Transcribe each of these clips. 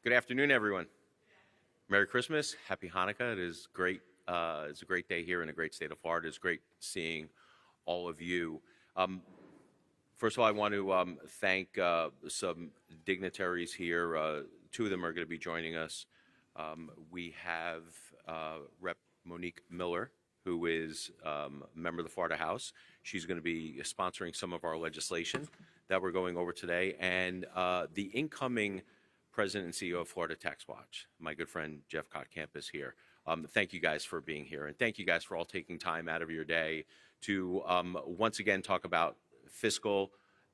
Good afternoon, everyone. Merry Christmas. Happy Hanukkah. It is great. It's a great day here in the great state of Florida. It's great seeing all of you. Um, First of all, I want to thank some dignitaries here. Two of them are going to be joining us. We have Rep. Monique Miller, who is a member of the Florida House. She's going to be sponsoring some of our legislation that we're going over today. And the incoming President and CEO of Florida TaxWatch, my good friend Jeff Kottkamp, is here. Thank you guys for being here. And thank you guys for all taking time out of your day to once again talk about fiscal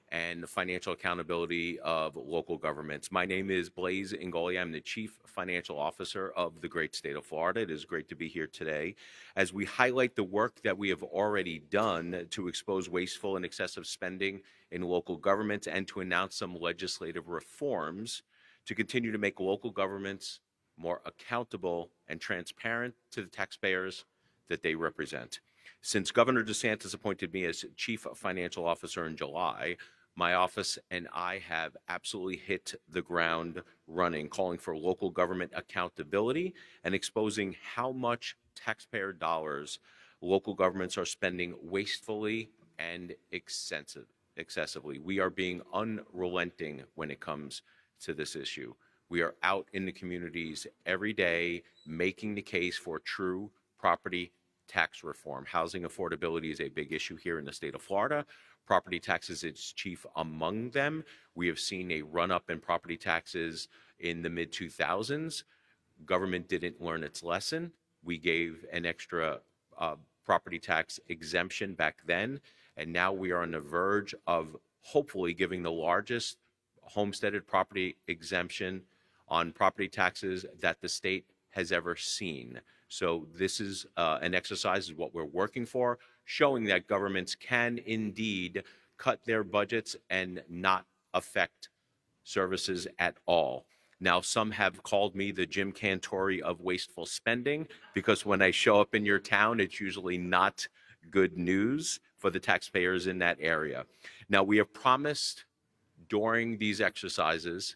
and the financial accountability of local governments. My name is Blaise Ingoglia. I'm the Chief Financial Officer of the great state of Florida. It is great to be here today as we highlight the work that we have already done to expose wasteful and excessive spending in local governments and to announce some legislative reforms to continue to make local governments more accountable and transparent to the taxpayers that they represent. Since Governor DeSantis appointed me as Chief Financial Officer in July, my office and I have absolutely hit the ground running, calling for local government accountability and exposing how much taxpayer dollars local governments are spending wastefully and excessively. We are being unrelenting when it comes to this issue. We are out in the communities every day making the case for true property tax reform. Housing affordability is a big issue here in the state of Florida. Property taxes is chief among them. We have seen a run-up in property taxes in the mid-2000s. Government didn't learn its lesson. We gave an extra property tax exemption back then, and now we are on the verge of hopefully giving the largest homesteaded property exemption on property taxes that the state has ever seen. So this is an exercise is what we're working for, showing that governments can indeed cut their budgets and not affect services at all. Now, some have called me the Jim Cantori of wasteful spending because when I show up in your town, it's usually not good news for the taxpayers in that area. Now, we have promised during these exercises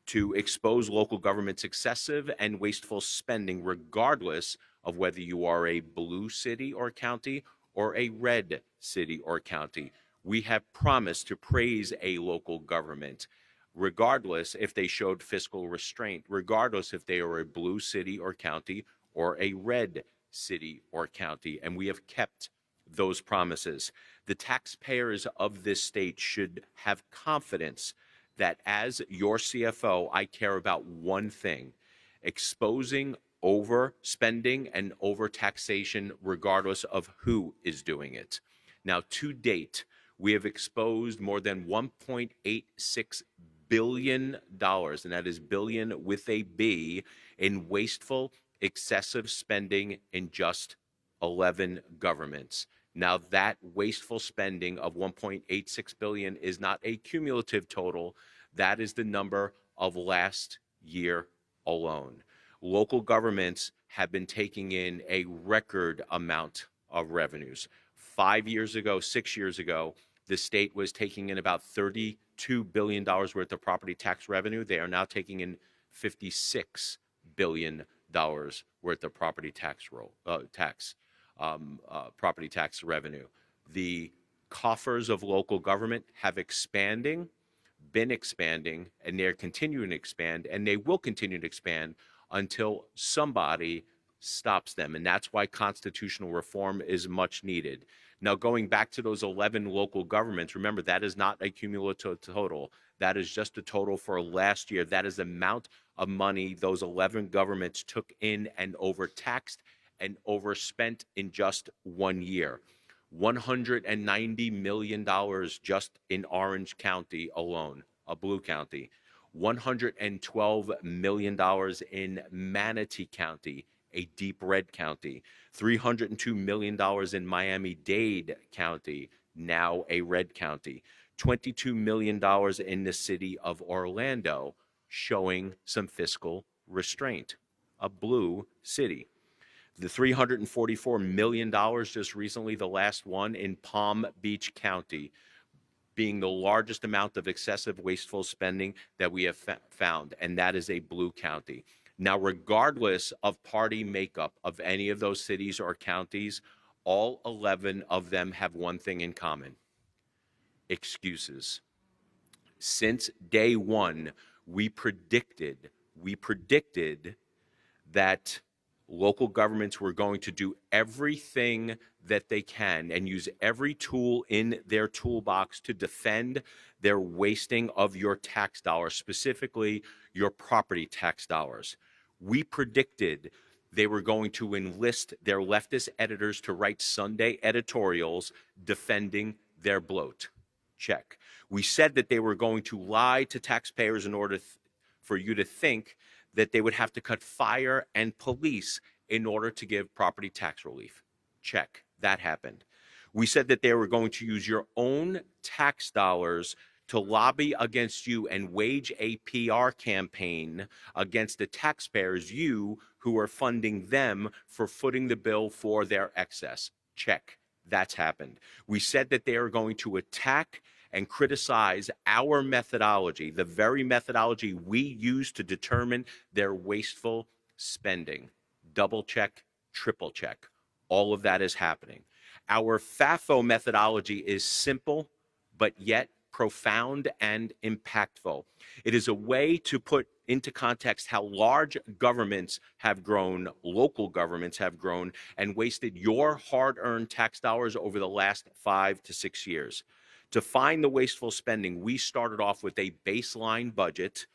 to expose local government's excessive and wasteful spending, regardless of whether you are a blue city or county or a red city or county. We have promised to praise a local government, regardless if they showed fiscal restraint, regardless if they are a blue city or county or a red city or county, and we have kept those promises. The taxpayers of this state should have confidence that as your CFO, I care about one thing: exposing overspending and overtaxation, regardless of who is doing it. Now, to date, we have exposed more than $1.86 billion, and that is billion with a B, in wasteful, excessive spending in just 11 governments. Now, that wasteful spending of $1.86 billion is not a cumulative total. That is the number of last year alone. Local governments have been taking in a record amount of revenues. 5 years ago, 6 years ago, the state was taking in about $32 billion worth of property tax revenue. They are now taking in $56 billion worth of property tax property tax revenue. The coffers of local government have been expanding, and they're continuing to expand, and they will continue to expand until somebody stops them. And that's why constitutional reform is much needed. Now, going back to those 11 local governments, remember, that is not a cumulative total. That is just a total for last year. That is the amount of money those 11 governments took in and overtaxed and overspent in just 1 year. $190 million just in Orange County alone, a blue county. $112 million in Manatee County, a deep red county. $302 million in Miami-Dade County, now a red county. $22 million in the city of Orlando, showing some fiscal restraint, a blue city. The $344 million just recently, the last one in Palm Beach County, being the largest amount of excessive wasteful spending that we have found, and that is a blue county. Now, regardless of party makeup of any of those cities or counties, all 11 of them have one thing in common: excuses. Since day one, we predicted that local governments were going to do everything that they can and use every tool in their toolbox to defend their wasting of your tax dollars, specifically your property tax dollars. We predicted they were going to enlist their leftist editors to write Sunday editorials defending their bloat. Check. We said that they were going to lie to taxpayers in order for you to think that they would have to cut fire and police in order to give property tax relief. Check. That happened. We said that they were going to use your own tax dollars to lobby against you and wage a PR campaign against the taxpayers, you who are funding them for footing the bill for their excess. Check. That's happened. We said that they are going to attack and criticize our methodology, the very methodology we use to determine their wasteful spending. Double check, triple check. All of that is happening. Our FAFO methodology is simple, but yet profound and impactful. It is a way to put into context how large governments have grown, local governments have grown, and wasted your hard-earned tax dollars over the last 5 to 6 years. To find the wasteful spending, we started off with a baseline budget,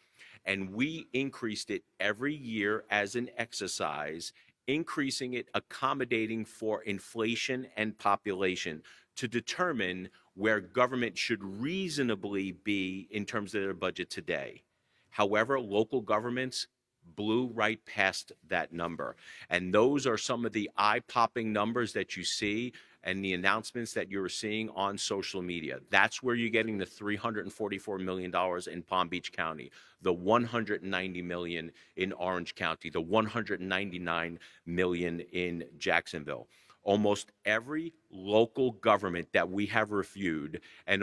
and we increased it every year as an exercise, increasing it, accommodating for inflation and population to determine where government should reasonably be in terms of their budget today. However, local governments blew right past that number. And those are some of the eye-popping numbers that you see and the announcements that you're seeing on social media. That's where you're getting the $344 million in Palm Beach County, the $190 million in Orange County, the $199 million in Jacksonville. Almost every local government that we have reviewed, and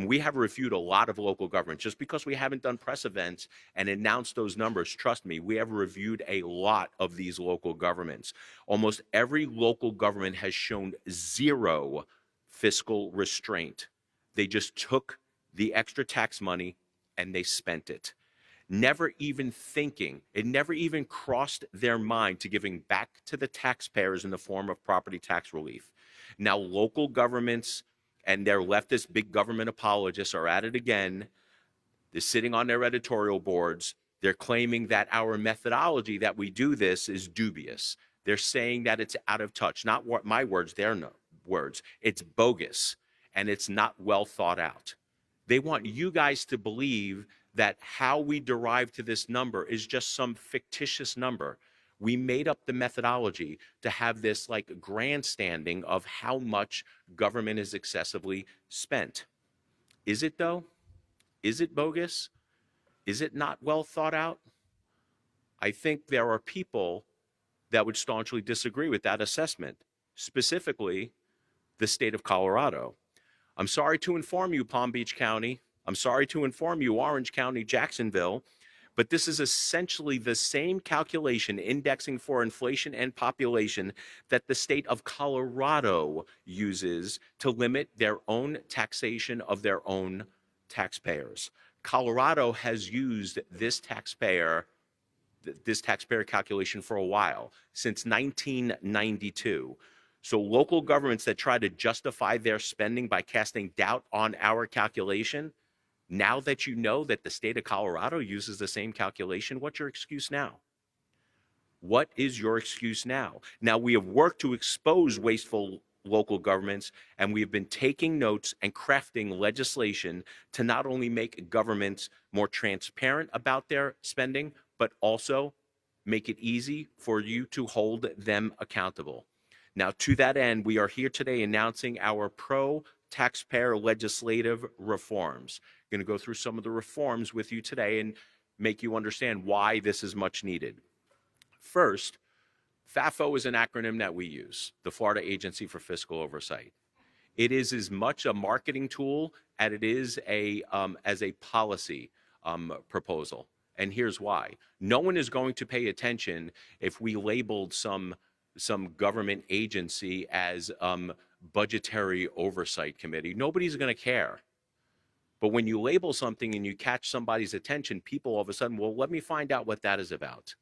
we have reviewed a lot of local governments. Just because we haven't done press events and announced those numbers, trust me, we have reviewed a lot of these local governments. Almost every local government has shown zero fiscal restraint. They just took the extra tax money and they spent it. Never even thinking, it never even crossed their mind to giving back to the taxpayers in the form of property tax relief. Now, local governments and their leftist big government apologists are at it again. They're sitting on their editorial boards. They're claiming that our methodology that we do this is dubious. They're saying that it's out of touch. Not what my words, their words. It's bogus and it's not well thought out. They want you guys to believe that how we derive to this number is just some fictitious number. We made up the methodology to have this like grandstanding of how much government is excessively spent. Is it though? Is it bogus? Is it not well thought out? I think there are people that would staunchly disagree with that assessment, specifically the state of Colorado. I'm sorry to inform you, Palm Beach County. I'm sorry to inform you, Orange County, Jacksonville, but this is essentially the same calculation indexing for inflation and population that the state of Colorado uses to limit their own taxation of their own taxpayers. Colorado has used this taxpayer calculation for a while, since 1992. So local governments that try to justify their spending by casting doubt on our calculation, now that you know that the state of Colorado uses the same calculation, what's your excuse now? What is your excuse now? Now, we have worked to expose wasteful local governments, and we have been taking notes and crafting legislation to not only make governments more transparent about their spending, but also make it easy for you to hold them accountable. Now, to that end, we are here today announcing our pro-taxpayer legislative reforms. I'm going to go through some of the reforms with you today and make you understand why this is much needed. First, FAFO is an acronym that we use, the Florida Agency for Fiscal Oversight. It is as much a marketing tool as it is as a policy proposal. And here's why. No one is going to pay attention if we labeled some government agency as budgetary oversight committee. Nobody's going to care. But when you label something and you catch somebody's attention, people all of a sudden, well, let me find out what that is about.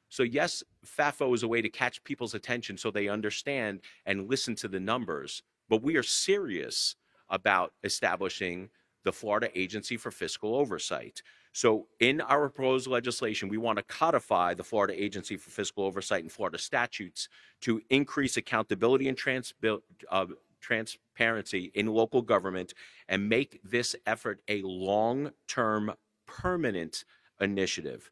So yes, FAFO is a way to catch people's attention so they understand and listen to the numbers. But we are serious about establishing the Florida Agency for Fiscal Oversight. So in our proposed legislation, we want to codify the Florida Agency for Fiscal Oversight and Florida statutes to increase accountability and transparency in local government and make this effort a long-term, permanent initiative.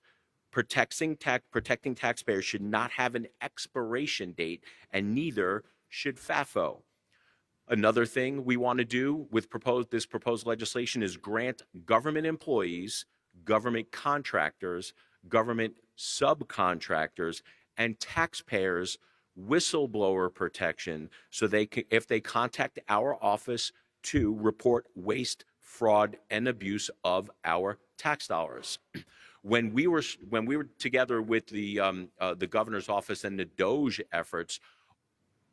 Protecting taxpayers should not have an expiration date, and neither should FAFO. Another thing we want to do with this proposed legislation is grant government employees, government contractors, government subcontractors, and taxpayers whistleblower protection so they can, if they contact our office to report waste, fraud, and abuse of our tax dollars. When we were together with the governor's office and the DOJ efforts,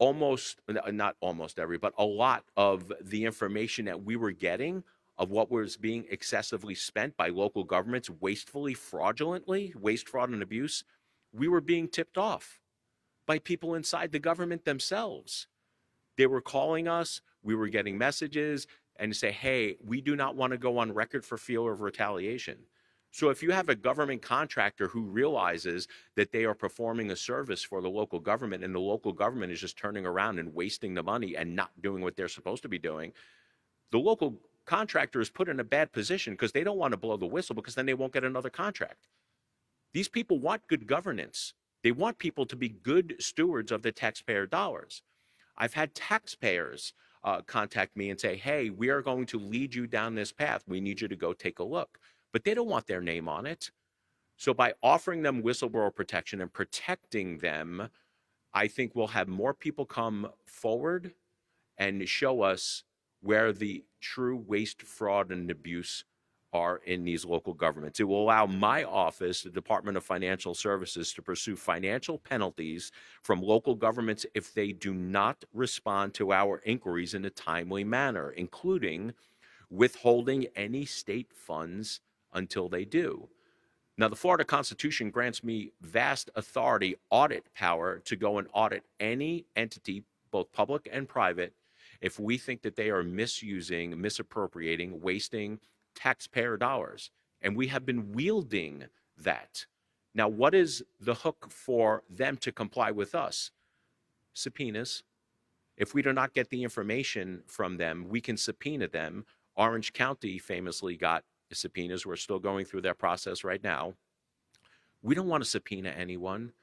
not almost every, but a lot of the information that we were getting of what was being excessively spent by local governments wastefully, fraudulently, waste, fraud, and abuse, we were being tipped off by people inside the government themselves. They were calling us, we were getting messages and say, hey, we do not want to go on record for fear of retaliation. So if you have a government contractor who realizes that they are performing a service for the local government and the local government is just turning around and wasting the money and not doing what they're supposed to be doing, the local contractor is put in a bad position because they don't want to blow the whistle because then they won't get another contract. These people want good governance. They want people to be good stewards of the taxpayer dollars. I've had taxpayers contact me and say, hey, we are going to lead you down this path. We need you to go take a look. But they don't want their name on it. So by offering them whistleblower protection and protecting them, I think we'll have more people come forward and show us where the true waste, fraud, and abuse are in these local governments. It will allow my office, the Department of Financial Services, to pursue financial penalties from local governments if they do not respond to our inquiries in a timely manner, including withholding any state funds until they do. Now, the Florida Constitution grants me vast authority, audit power, to go and audit any entity, both public and private, if we think that they are misusing, misappropriating, wasting taxpayer dollars. And we have been wielding that. Now, what is the hook for them to comply with us? Subpoenas. If we do not get the information from them, we can subpoena them. Orange County famously got subpoenas. We're still going through that process right now. We don't want to subpoena anyone.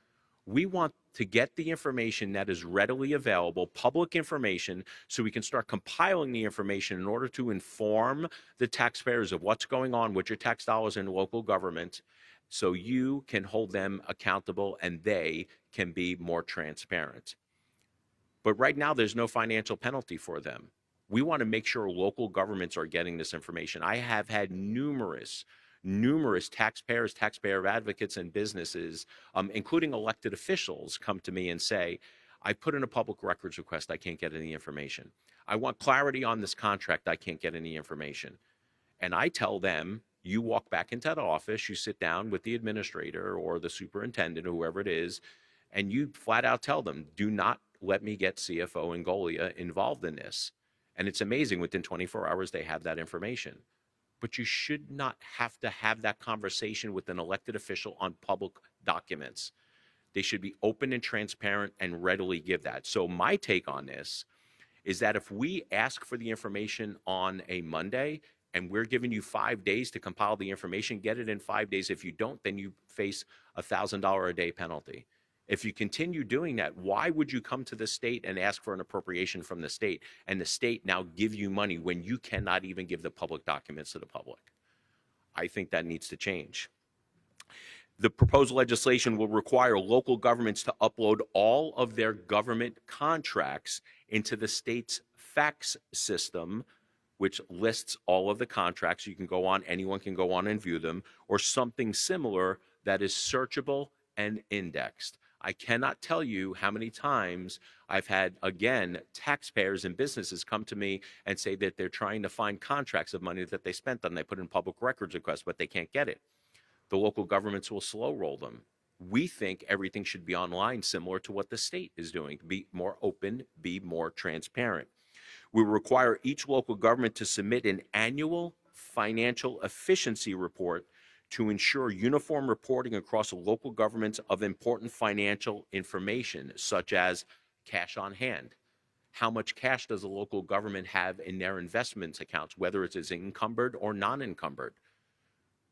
We want to get the information that is readily available, public information, so we can start compiling the information in order to inform the taxpayers of what's going on with your tax dollars in local government, so you can hold them accountable and they can be more transparent. But right now, there's no financial penalty for them. We want to make sure local governments are getting this information. I have had numerous taxpayers, taxpayer advocates, and businesses, including elected officials, come to me and say, I put in a public records request, I can't get any information. I want clarity on this contract, I can't get any information. And I tell them, you walk back into that office, you sit down with the administrator or the superintendent or whoever it is, and you flat out tell them, do not let me get CFO Ingoglia involved in this. And it's amazing, within 24 hours, they have that information. But you should not have to have that conversation with an elected official on public documents. They should be open and transparent and readily give that. So my take on this is that if we ask for the information on a Monday and we're giving you 5 days to compile the information, get it in 5 days. If you don't, then you face a $1,000 a day penalty. If you continue doing that, why would you come to the state and ask for an appropriation from the state and the state now give you money when you cannot even give the public documents to the public? I think that needs to change. The proposed legislation will require local governments to upload all of their government contracts into the state's fax system, which lists all of the contracts. You can go on, anyone can go on and view them, or something similar that is searchable and indexed. I cannot tell you how many times I've had, again, taxpayers and businesses come to me and say that they're trying to find contracts of money that they spent on. They put in public records requests, but they can't get it. The local governments will slow roll them. We think everything should be online, similar to what the state is doing. Be more open, be more transparent. We require each local government to submit an annual financial efficiency report to ensure uniform reporting across local governments of important financial information, such as cash on hand. How much cash does a local government have in their investments accounts, whether it is encumbered or non-encumbered?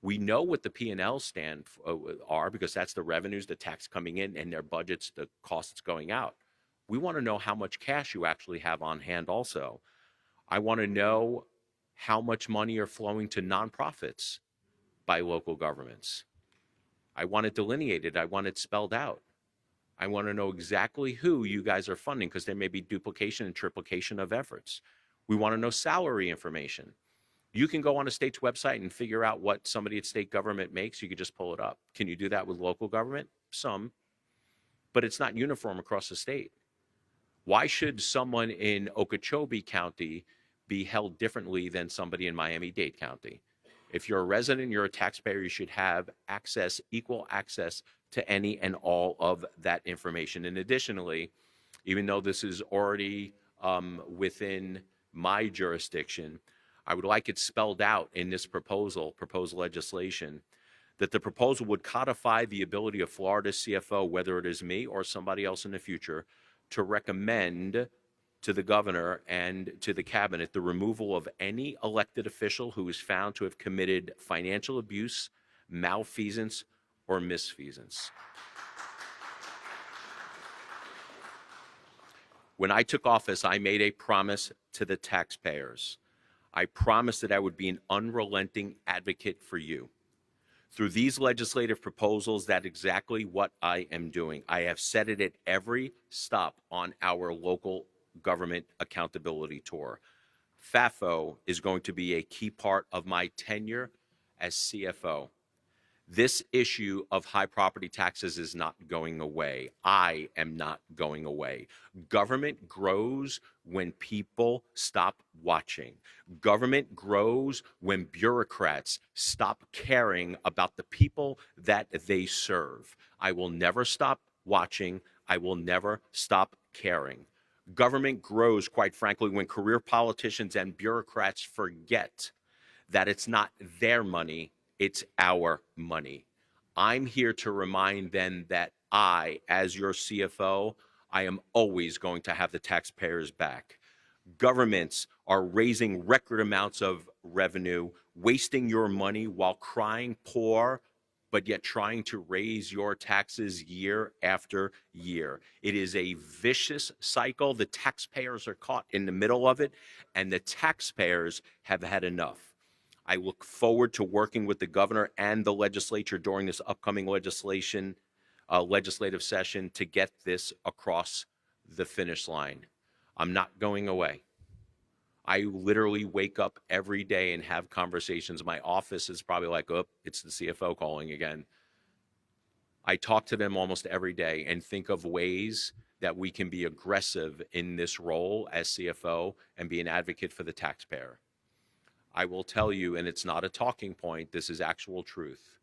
We know what the P&Ls are because that's the revenues, the tax coming in, and their budgets, the costs going out. We want to know how much cash you actually have on hand also. I want to know how much money are flowing to nonprofits by local governments. I want it delineated. I want it spelled out. I want to know exactly who you guys are funding because there may be duplication and triplication of efforts. We want to know salary information. You can go on a state's website and figure out what somebody at state government makes. You could just pull it up. Can you do that with local government? Some, but it's not uniform across the state. Why should someone in Okeechobee County be held differently than somebody in Miami-Dade County? If you're a resident, you're a taxpayer, you should have access, equal access to any and all of that information. And additionally, even though this is already within my jurisdiction, I would like it spelled out in this proposed legislation, that the proposal would codify the ability of Florida's CFO, whether it is me or somebody else in the future, to recommend to the governor and to the cabinet the removal of any elected official who is found to have committed financial abuse, malfeasance, or misfeasance. When I took office, I made a promise to the taxpayers. I promised that I would be an unrelenting advocate for you. Through these legislative proposals, that's exactly what I am doing. I have said it at every stop on our local government accountability tour. FAFO is going to be a key part of my tenure as CFO. This issue of high property taxes is not going away. I am not going away. Government grows when people stop watching. Government grows when bureaucrats stop caring about the people that they serve. I will never stop watching. I will never stop caring. Government grows, quite frankly, when career politicians and bureaucrats forget that it's not their money, it's our money. I'm here to remind them that I, as your CFO, I am always going to have the taxpayers' back. Governments are raising record amounts of revenue, wasting your money while crying poor, but yet trying to raise your taxes year after year. It is a vicious cycle. The taxpayers are caught in the middle of it, and the taxpayers have had enough. I look forward to working with the governor and the legislature during this upcoming legislative session to get this across the finish line. I'm not going away. I literally wake up every day and have conversations. My office is probably like, oh, it's the CFO calling again. I talk to them almost every day and think of ways that we can be aggressive in this role as CFO and be an advocate for the taxpayer. I will tell you, and it's not a talking point, this is actual truth.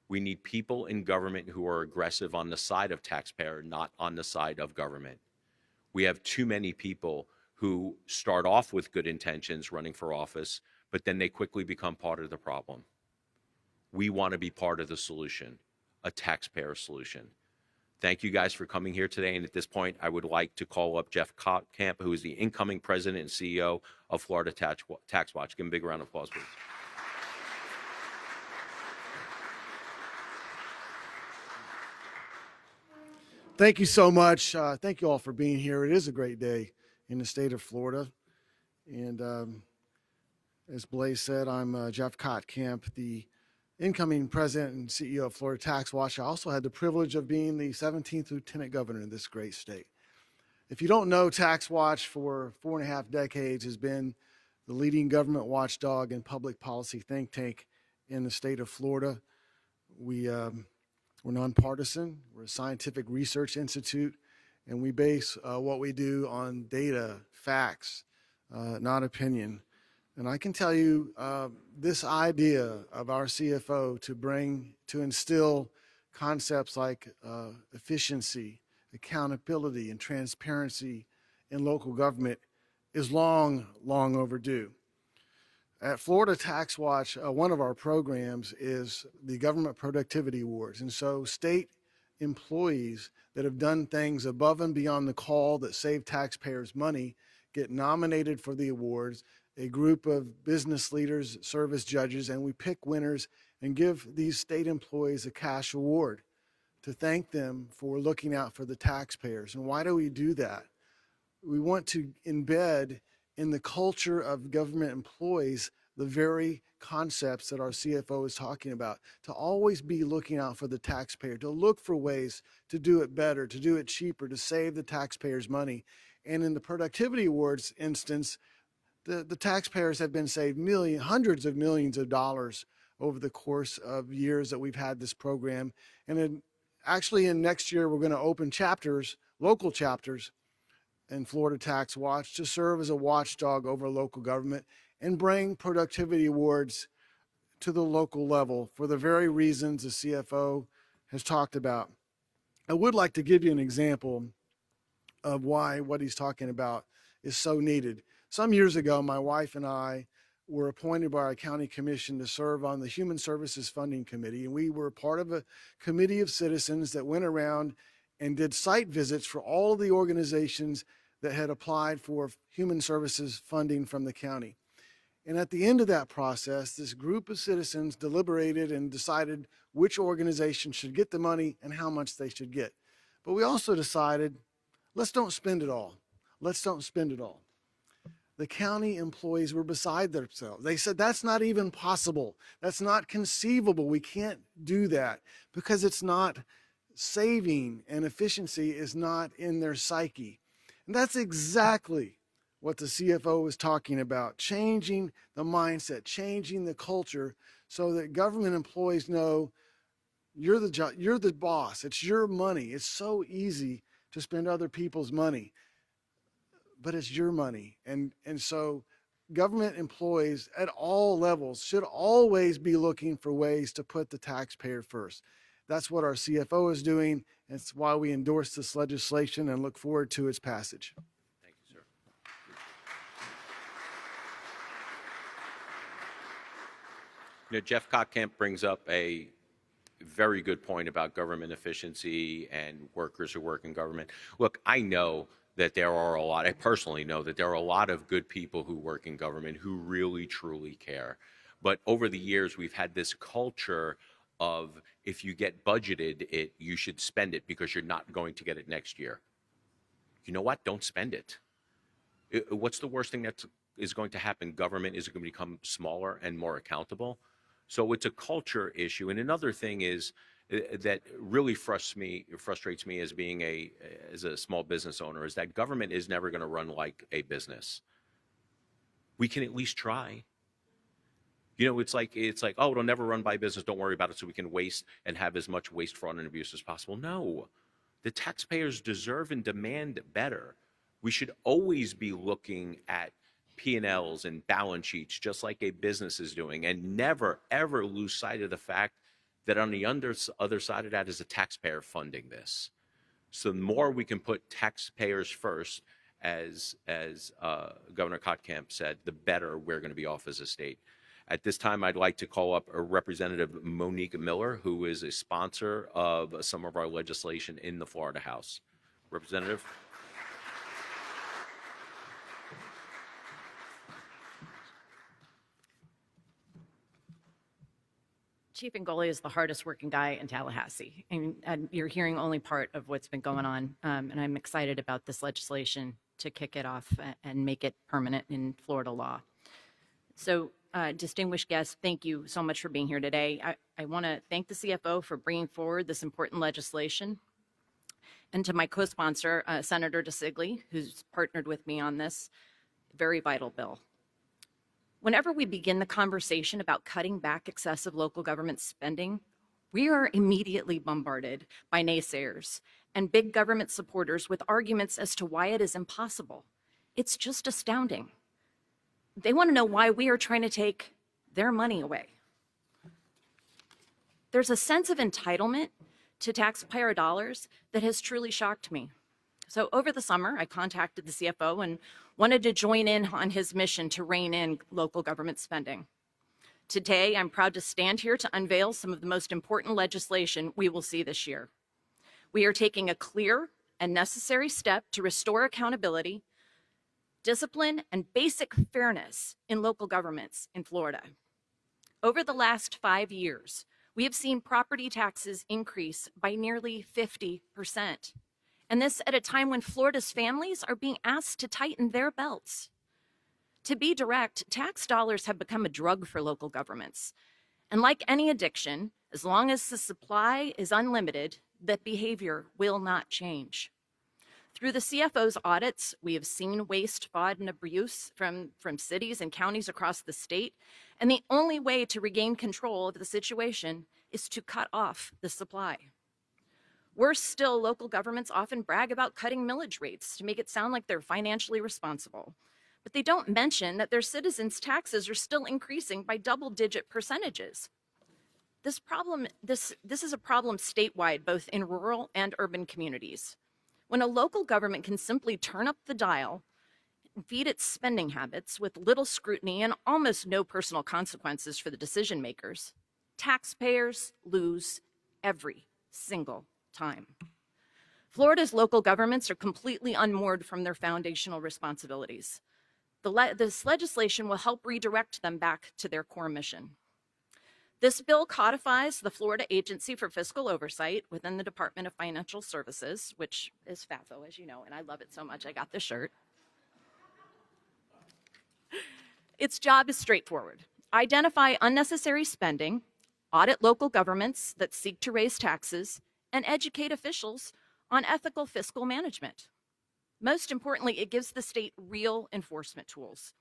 We need people in government who are aggressive on the side of taxpayer, not on the side of government. We have too many people who start off with good intentions running for office, but then they quickly become part of the problem. We want to be part of the solution, a taxpayer solution. Thank you guys for coming here today. And at this point, I would like to call up Jeff Camp, who is the incoming president and CEO of Florida TaxWatch. Give him a big round of applause, please. Thank you so much. Thank you all for being here. It is a great day in the state of Florida. And as Blaise said, I'm Jeff Camp, the incoming president and CEO of Florida TaxWatch. I also had the privilege of being the 17th lieutenant governor in this great state. If you don't know, TaxWatch for 4.5 decades has been the leading government watchdog and public policy think tank in the state of Florida. We're nonpartisan. We're a scientific research institute, and we base what we do on data, facts, not opinion. And I can tell you this idea of our CFO to instill concepts like efficiency, accountability, and transparency in local government is long, long overdue. At Florida TaxWatch, one of our programs is the Government Productivity Awards. And so state employees that have done things above and beyond the call that save taxpayers money get nominated for the awards. A group of business leaders serve as judges, and we pick winners and give these state employees a cash award to thank them for looking out for the taxpayers. And why do we do that? We want to embed in the culture of government employees the very concepts that our CFO is talking about, to always be looking out for the taxpayer, to look for ways to do it better, to do it cheaper, to save the taxpayers money. And in the Productivity Awards instance, the taxpayers have been saved hundreds of millions of dollars over the course of years that we've had this program. And actually in next year, we're going to open chapters, local chapters, in Florida TaxWatch to serve as a watchdog over local government and bring productivity awards to the local level for the very reasons the CFO has talked about. I would like to give you an example of why what he's talking about is so needed. Some years ago, my wife and I were appointed by our county commission to serve on the Human Services Funding Committee, and we were part of a committee of citizens that went around and did site visits for all of the organizations that had applied for human services funding from the county. And at the end of that process, this group of citizens deliberated and decided which organization should get the money and how much they should get. But we also decided, let's don't spend it all. Let's don't spend it all. The county employees were beside themselves. They said, that's not even possible. That's not conceivable. We can't do that because it's not saving, and efficiency is not in their psyche. And that's exactly what the CFO was talking about, changing the mindset, changing the culture so that government employees know you're the boss. It's your money. It's so easy to spend other people's money, but it's your money. And so government employees at all levels should always be looking for ways to put the taxpayer first. That's what our CFO is doing. It's why we endorse this legislation and look forward to its passage. Thank you, sir. Jeff Kottkamp brings up a very good point about government efficiency and workers who work in government. Look, I know that there are I personally know that there are a lot of good people who work in government who really, truly care. But over the years, we've had this culture of if you get budgeted it, you should spend it because you're not going to get it next year. You know what? Don't spend it. What's the worst thing that is going to happen? Government is going to become smaller and more accountable. So it's a culture issue. And another thing is that really frustrates me as being as a small business owner is that government is never going to run like a business. We can at least try. It's like, oh, it'll never run by business. Don't worry about it so we can waste and have as much waste, fraud, and abuse as possible. No, the taxpayers deserve and demand better. We should always be looking at P&Ls and balance sheets just like a business is doing and never, ever lose sight of the fact that on the other side of that is a taxpayer funding this. So the more we can put taxpayers first, as Governor Kottkamp said, the better we're going to be off as a state. At this time, I'd like to call up Representative Monique Miller, who is a sponsor of some of our legislation in the Florida House. Representative. Chief Ingoglia is the hardest working guy in Tallahassee, and you're hearing only part of what's been going on, and I'm excited about this legislation to kick it off and make it permanent in Florida law. So, distinguished guests, thank you so much for being here today. I want to thank the CFO for bringing forward this important legislation. And to my co-sponsor, Senator DeSigli, who's partnered with me on this very vital bill. Whenever we begin the conversation about cutting back excessive local government spending, we are immediately bombarded by naysayers and big government supporters with arguments as to why it is impossible. It's just astounding. They want to know why we are trying to take their money away. There's a sense of entitlement to taxpayer dollars that has truly shocked me. So over the summer, I contacted the CFO and wanted to join in on his mission to rein in local government spending. Today, I'm proud to stand here to unveil some of the most important legislation we will see this year. We are taking a clear and necessary step to restore accountability, discipline, and basic fairness in local governments in Florida. Over the last 5 years, we have seen property taxes increase by nearly 50%. And this at a time when Florida's families are being asked to tighten their belts. To be direct, tax dollars have become a drug for local governments. And like any addiction, as long as the supply is unlimited, that behavior will not change. Through the CFO's audits, we have seen waste, fraud, and abuse from cities and counties across the state. And the only way to regain control of the situation is to cut off the supply. Worse still, local governments often brag about cutting millage rates to make it sound like they're financially responsible. But they don't mention that their citizens' taxes are still increasing by double-digit percentages. This is a problem statewide, both in rural and urban communities. When a local government can simply turn up the dial and feed its spending habits with little scrutiny and almost no personal consequences for the decision makers, taxpayers lose every single time. Florida's local governments are completely unmoored from their foundational responsibilities. This legislation will help redirect them back to their core mission. This bill codifies the Florida Agency for Fiscal Oversight within the Department of Financial Services, which is FAFO, as you know, and I love it so much I got the shirt. Its job is straightforward: identify unnecessary spending, audit local governments that seek to raise taxes, and educate officials on ethical fiscal management. Most importantly, it gives the state real enforcement tools.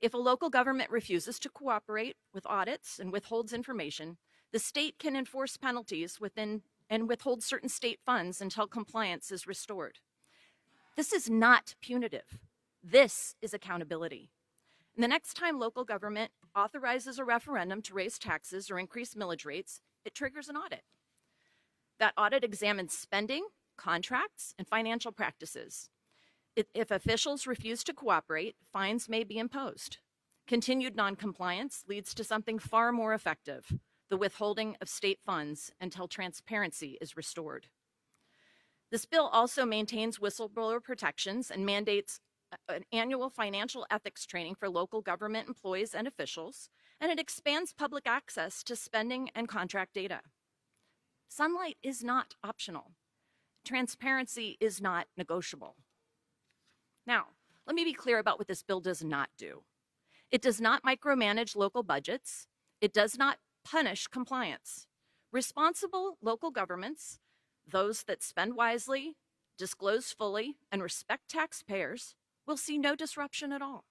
If a local government refuses to cooperate with audits and withholds information, the state can enforce penalties and withhold certain state funds until compliance is restored. This is not punitive. This is accountability. And the next time local government authorizes a referendum to raise taxes or increase millage rates, it triggers an audit. That audit examines spending, contracts, and financial practices. If officials refuse to cooperate, fines may be imposed. Continued noncompliance leads to something far more effective: the withholding of state funds until transparency is restored. This bill also maintains whistleblower protections and mandates an annual financial ethics training for local government employees and officials, and it expands public access to spending and contract data. Sunlight is not optional. Transparency is not negotiable. Now, let me be clear about what this bill does not do. It does not micromanage local budgets. It does not punish compliance. Responsible local governments, those that spend wisely, disclose fully, and respect taxpayers, will see no disruption at all.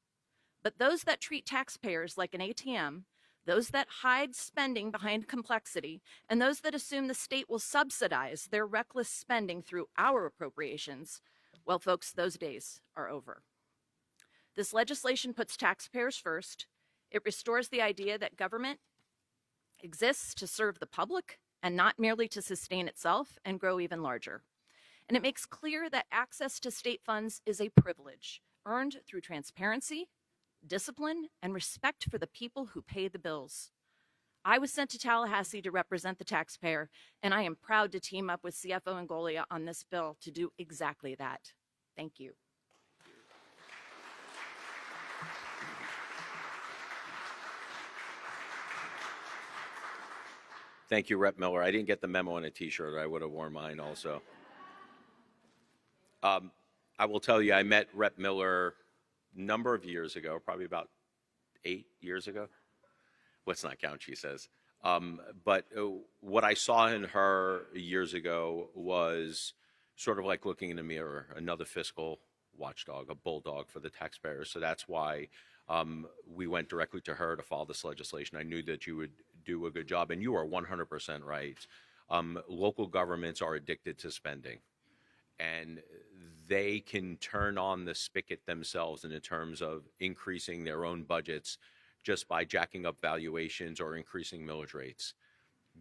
But those that treat taxpayers like an ATM, those that hide spending behind complexity, and those that assume the state will subsidize their reckless spending through our appropriations, well, folks, those days are over. This legislation puts taxpayers first. It restores the idea that government exists to serve the public and not merely to sustain itself and grow even larger. And it makes clear that access to state funds is a privilege earned through transparency, discipline, and respect for the people who pay the bills. I was sent to Tallahassee to represent the taxpayer, and I am proud to team up with CFO Ingoglia on this bill to do exactly that. Thank you. Thank you, Rep. Miller. I didn't get the memo on a T-shirt. I would have worn mine also. I will tell you, I met Rep. Miller a number of years ago, probably about 8 years ago. Let's not count, she says. But what I saw in her years ago was sort of like looking in the mirror, another fiscal watchdog, a bulldog for the taxpayers. So that's why we went directly to her to file this legislation. I knew that you would do a good job, and you are 100% right. Local governments are addicted to spending, and they can turn on the spigot themselves in terms of increasing their own budgets just by jacking up valuations or increasing millage rates.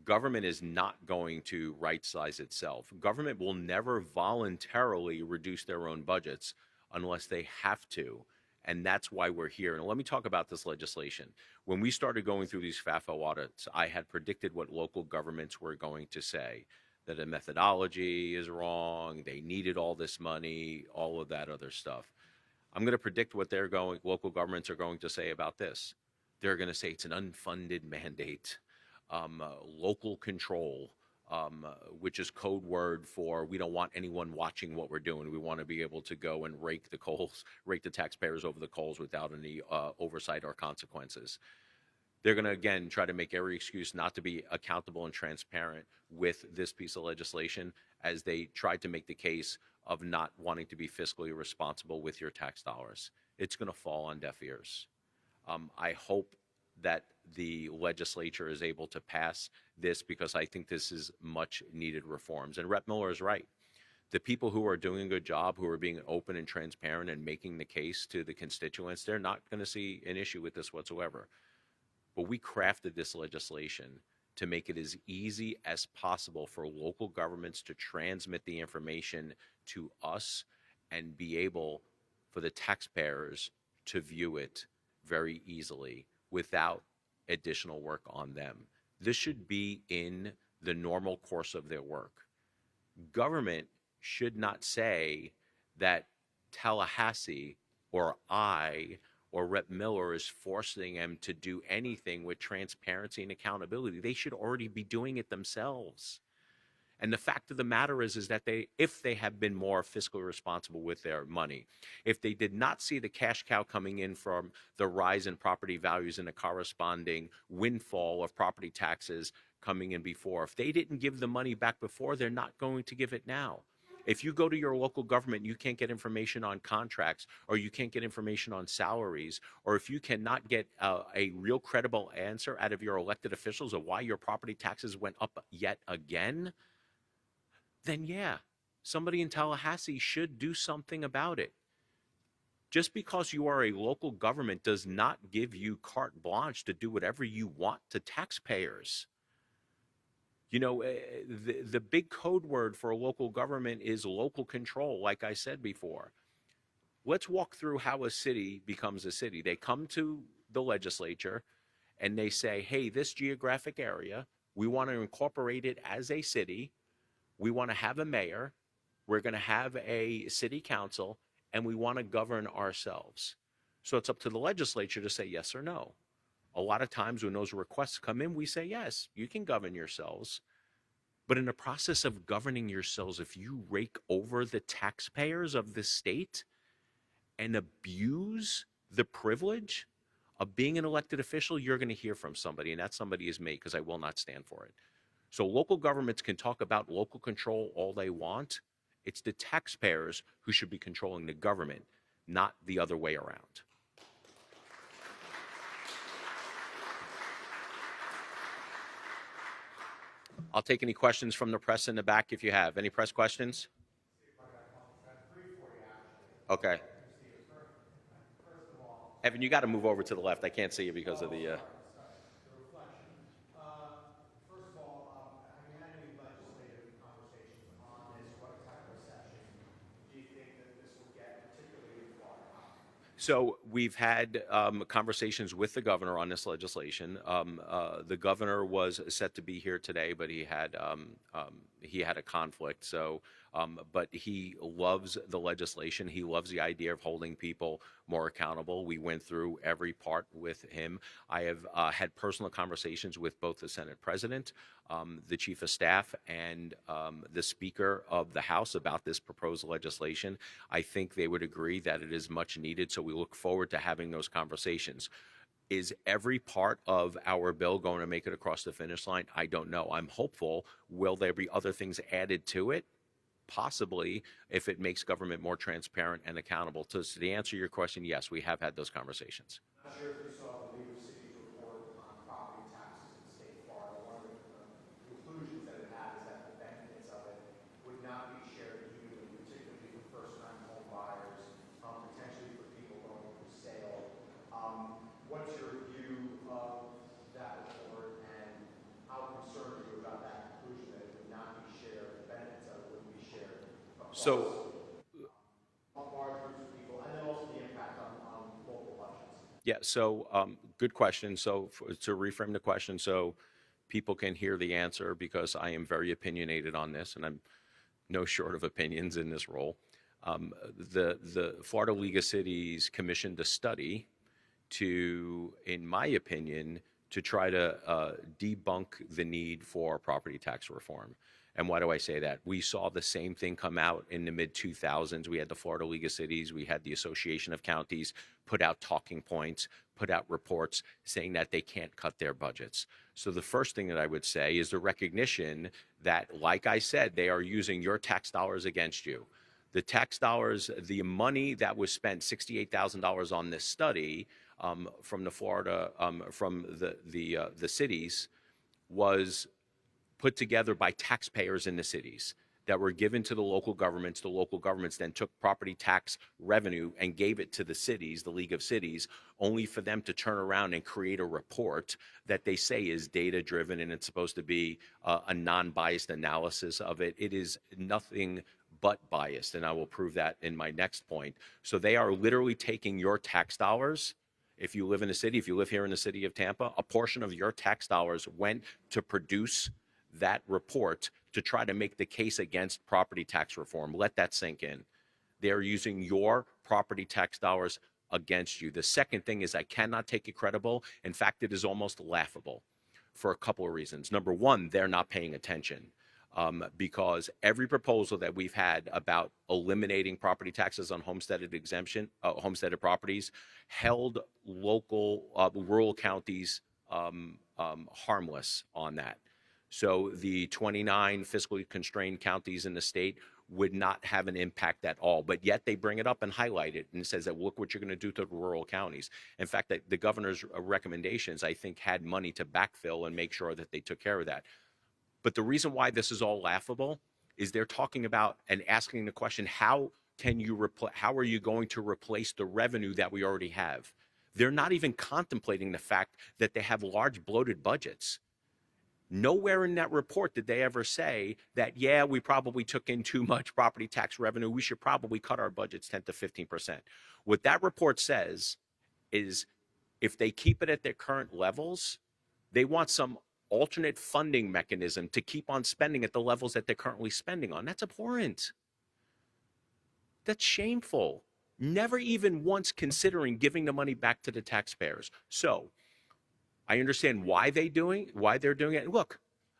Government is not going to right-size itself. Government will never voluntarily reduce their own budgets unless they have to. And that's why we're here. And let me talk about this legislation. When we started going through these FAFO audits, I had predicted what local governments were going to say, that the methodology is wrong, they needed all this money, all of that other stuff. I'm going to predict what local governments are going to say about this. They're going to say it's an unfunded mandate. Local control, which is code word for we don't want anyone watching what we're doing. We want to be able to go and rake the taxpayers over the coals without any oversight or consequences. They're going to, again, try to make every excuse not to be accountable and transparent with this piece of legislation as they tried to make the case of not wanting to be fiscally responsible with your tax dollars. It's going to fall on deaf ears. I hope that the legislature is able to pass this because I think this is much needed reforms. And Rep. Miller is right. The people who are doing a good job, who are being open and transparent and making the case to the constituents, they're not going to see an issue with this whatsoever. But we crafted this legislation to make it as easy as possible for local governments to transmit the information to us and be able for the taxpayers to view it very easily without additional work on them. This should be in the normal course of their work. Government should not say that Tallahassee or I or Rep. Miller is forcing them to do anything with transparency and accountability. They should already be doing it themselves. And the fact of the matter is that if they have been more fiscally responsible with their money, if they did not see the cash cow coming in from the rise in property values and the corresponding windfall of property taxes coming in before, if they didn't give the money back before, they're not going to give it now. If you go to your local government, you can't get information on contracts, or you can't get information on salaries, or if you cannot get a real credible answer out of your elected officials of why your property taxes went up yet again, then yeah, somebody in Tallahassee should do something about it. Just because you are a local government does not give you carte blanche to do whatever you want to taxpayers. You know, the big code word for a local government is local control, like I said before. Let's walk through how a city becomes a city. They come to the legislature and they say, hey, this geographic area, we want to incorporate it as a city. We want to have a mayor, we're going to have a city council, and we want to govern ourselves. So it's up to the legislature to say yes or no. A lot of times when those requests come in, we say, yes, you can govern yourselves. But in the process of governing yourselves, if you rake over the taxpayers of the state and abuse the privilege of being an elected official, you're going to hear from somebody, and that somebody is me, because I will not stand for it. So local governments can talk about local control all they want. It's the taxpayers who should be controlling the government, not the other way around. I'll take any questions from the press in the back if you have. Any press questions? Okay. Evan, you got to move over to the left. I can't see you because of the... So we've had conversations with the governor on this legislation. The governor was set to be here today, but he had a conflict. So, but he loves the legislation. He loves the idea of holding people more accountable. We went through every part with him. I have had personal conversations with both the Senate President, the Chief of Staff, and the Speaker of the House about this proposed legislation. I think they would agree that it is much needed, so we look forward to having those conversations. Is every part of our bill going to make it across the finish line? I don't know. I'm hopeful. Will there be other things added to it? possibly if it makes government more transparent and accountable. So to answer your question, yes, we have had those conversations. I'm not sure if you saw the League of Cities report on property taxes in the state of Florida. One of the conclusions that it had is that the benefits of it would not be shared evenly, particularly for first-time home buyers, potentially for people going through sale. What's your view of that report, and how concerned are you about that conclusion that it would not be shared, the benefits of it wouldn't be shared across large groups of people, and then also the impact on local elections? Yeah, so good question. So to reframe the question so people can hear the answer, because I am very opinionated on this, and I'm no short of opinions in this role. The Florida League of Cities commissioned a study to, in my opinion, to try to debunk the need for property tax reform. And why do I say that? We saw the same thing come out in the mid-2000s. We had the Florida League of Cities, we had the Association of Counties put out talking points, put out reports saying that they can't cut their budgets. So the first thing that I would say is the recognition that, like I said, they are using your tax dollars against you. The tax dollars, the money that was spent, $68,000 on this study from the Florida, from the cities, was put together by taxpayers in the cities that were given to the local governments. The local governments then took property tax revenue and gave it to the cities, the League of Cities, only for them to turn around and create a report that they say is data driven, and it's supposed to be a non-biased analysis of it. It is nothing but biased, and I will prove that in my next point. So they are literally taking your tax dollars. If you live in a city, if you live here in the city of Tampa, a portion of your tax dollars went to produce that report to try to make the case against property tax reform. Let that sink in. They're using your property tax dollars against you. The second thing is I cannot take it credible. In fact, it is almost laughable for a couple of reasons. Number one, they're not paying attention. Because every proposal that we've had about eliminating property taxes on homesteaded exemption, homesteaded properties, held local rural counties harmless on that. So the 29 fiscally constrained counties in the state would not have an impact at all, but yet they bring it up and highlight it and says that look what you're going to do to the rural counties. In fact, the governor's recommendations, I think, had money to backfill and make sure that they took care of that. But the reason why this is all laughable is they're talking about and asking the question, how are you going to replace the revenue that we already have? They're not even contemplating the fact that they have large bloated budgets. Nowhere in that report did they ever say that, yeah, we probably took in too much property tax revenue. We should probably cut our budgets 10 to 15%. What that report says is if they keep it at their current levels, they want some alternate funding mechanism to keep on spending at the levels that they're currently spending on. That's abhorrent. That's shameful. Never even once considering giving the money back to the taxpayers. So I understand why they're doing it. Look,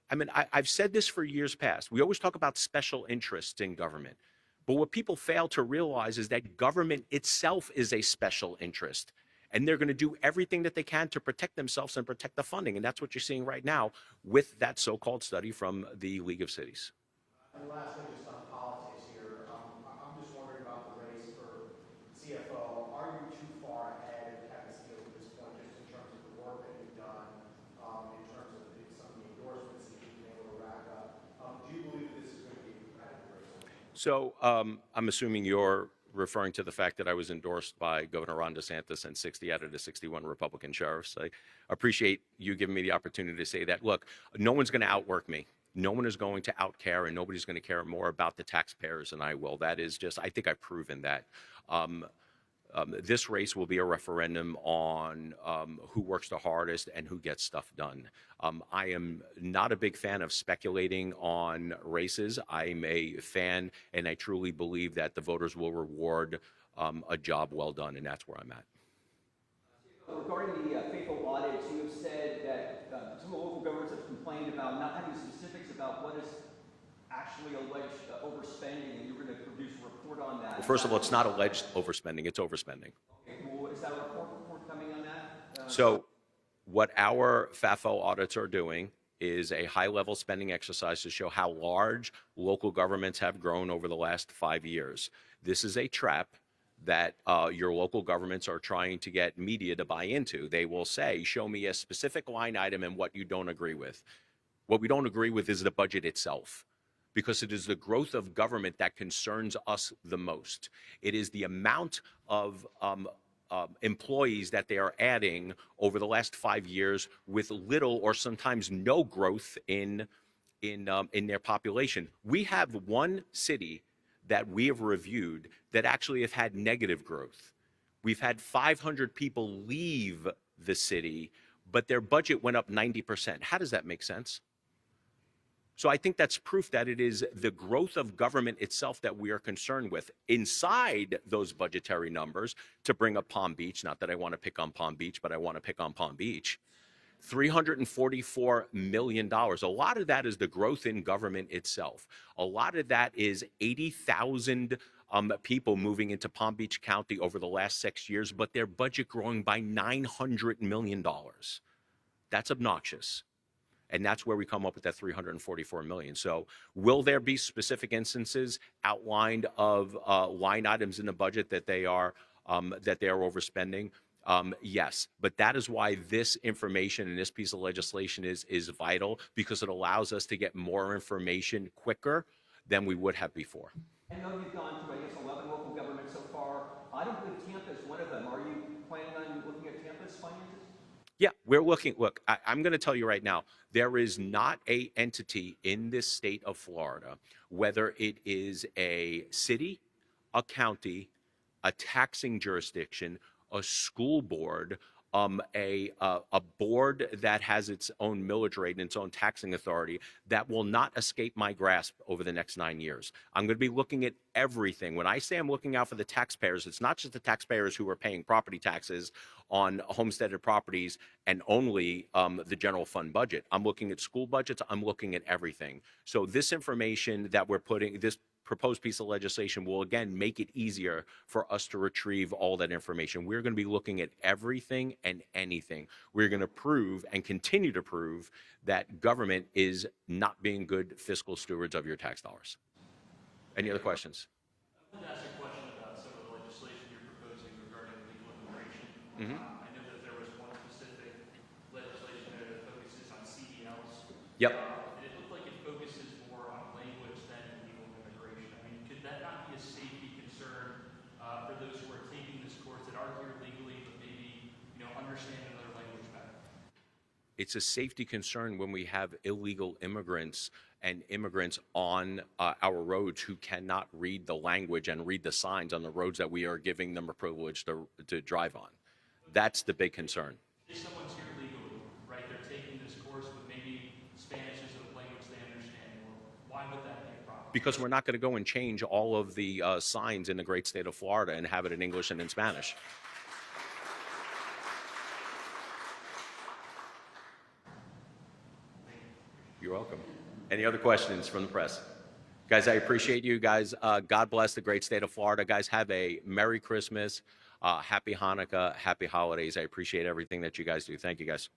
I mean, I've said this for years past. We always talk about special interests in government. But what people fail to realize is that government itself is a special interest. And they're going to do everything that they can to protect themselves and protect the funding. And that's what you're seeing right now with that so-called study from the League of Cities. And lastly, just on politics here, I'm just wondering about the race for CFO. Are you too far ahead of Kevin Steele at this point, just in terms of the work that you've done, in terms of some of the endorsements that you've been able to rack up? Do you believe that this is going to be a competitive race? So I'm assuming you're referring to the fact that I was endorsed by Governor Ron DeSantis and 60 out of the 61 Republican sheriffs. I appreciate you giving me the opportunity to say that. Look, no one's going to outwork me. No one is going to outcare, and nobody's going to care more about the taxpayers than I will. That is just, I think I've proven that. This race will be a referendum on who works the hardest and who gets stuff done. I am not a big fan of speculating on races. I'm a fan, and I truly believe that the voters will reward a job well done, and that's where I'm at. Regarding the faithful audits, you have said that some local governments have complained about not having specifics about what is actually alleged overspending, and you're going to produce a report on that. Well, first of all, it's not alleged overspending, it's overspending. Okay, well, is that a report coming on that? So what our FAFO audits are doing is a high-level spending exercise to show how large local governments have grown over the last 5 years. This is a trap that your local governments are trying to get media to buy into. They will say, show me a specific line item and what you don't agree with. What we don't agree with is the budget itself, because it is the growth of government that concerns us the most. It is the amount of employees that they are adding over the last 5 years with little or sometimes no growth in their population. We have one city that we have reviewed that actually have had negative growth. We've had 500 people leave the city, but their budget went up 90%. How does that make sense? So I think that's proof that it is the growth of government itself that we are concerned with. Inside those budgetary numbers, to bring up Palm Beach, not that I want to pick on Palm Beach, but I want to pick on Palm Beach, $344 million. A lot of that is the growth in government itself. A lot of that is 80,000 people moving into Palm Beach County over the last 6 years, but their budget growing by $900 million. That's obnoxious. And that's where we come up with that $344 million. So will there be specific instances outlined of line items in the budget that they are overspending? Yes, but that is why this information and this piece of legislation is vital, because it allows us to get more information quicker than we would have before. I know you've gone through, I guess, 11 local governments so far. I don't believe Tampa is one of them. Are you planning on looking at Tampa's finances? Yeah, we're looking. Look, I'm going to tell you right now, there is not an entity in this state of Florida, whether it is a city, a county, a taxing jurisdiction, a school board, a board that has its own millage rate and its own taxing authority, that will not escape my grasp over the next 9 years. I'm going to be looking at everything. When I say I'm looking out for the taxpayers, it's not just the taxpayers who are paying property taxes on homesteaded properties and only the general fund budget. I'm looking at school budgets. I'm looking at everything. So this information that we're putting, this proposed piece of legislation will again make it easier for us to retrieve all that information. We're going to be looking at everything and anything. We're going to prove and continue to prove that government is not being good fiscal stewards of your tax dollars. Any other questions? I wanted to ask a question about some of the legislation you're proposing regarding legal immigration. I know that there was one specific legislation that focuses on CDLs. Yep. And it looked like it focuses more on language than legal immigration. I mean, could that not be a safety concern for those who are taking this course that are here legally, but maybe, understand another language better? It's a safety concern when we have illegal immigrants and immigrants on our roads who cannot read the language and read the signs on the roads that we are giving them a privilege to drive on. That's the big concern. If someone's here legally, right, they're taking this course, but maybe Spanish isn't a language they understand, why would that be a problem? Because we're not going to go and change all of the signs in the great state of Florida and have it in English and in Spanish. You're welcome. Any other questions from the press? Guys, I appreciate you guys. God bless the great state of Florida. Guys, have a Merry Christmas, Happy Hanukkah, Happy Holidays. I appreciate everything that you guys do. Thank you, guys.